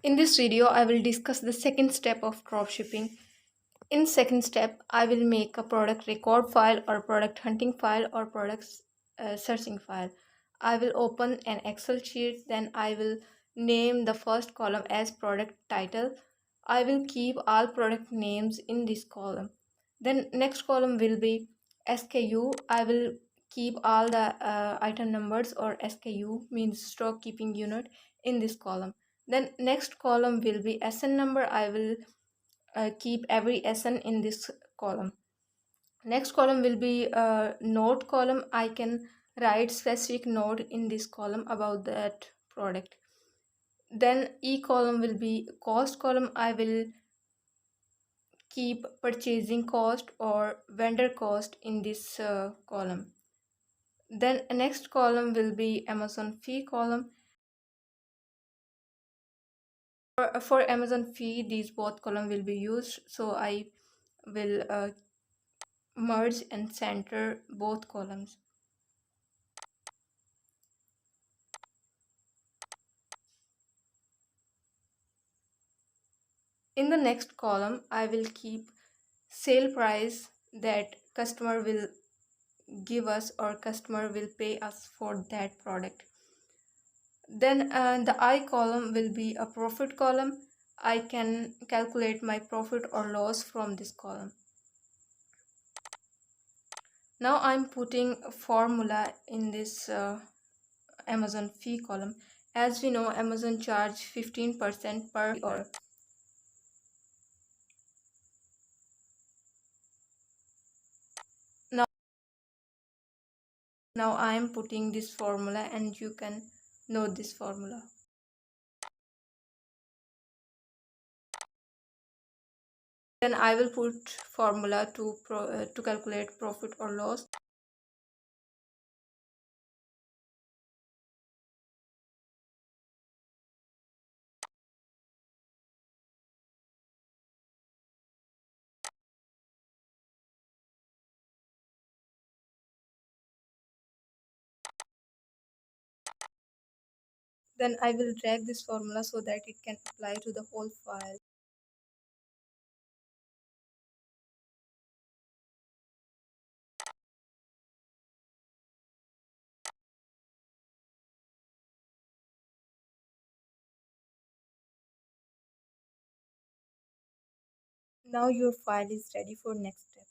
In this video, I will discuss the second step of dropshipping. In second step, I will make a product record file or product hunting file or products searching file. I will open an Excel sheet, then I will name the first column as product title. I will keep all product names in this column. Then next column will be SKU. I will keep all the item numbers, or SKU means stock keeping unit, in this column. Then next column will be SN number. I will keep every SN in this column. Next column will be note column. I can write specific note in this column about that product. Then E column will be cost column. I will keep purchasing cost or vendor cost in this column. Then next column will be Amazon fee column. For Amazon fee, these both column will be used, so I will merge and center both columns. In the next column, I will keep sale price that customer will give us or customer will pay us for that product. Then the I column will be a profit column. I can calculate my profit or loss from this column. Now I'm putting a formula in this Amazon fee column. As we know, Amazon charge 15% per order. Now, now I am putting this formula, and you can note this formula. Then I will put formula to calculate profit or loss. Then I will drag this formula so that it can apply to the whole file. Now your file is ready for next step.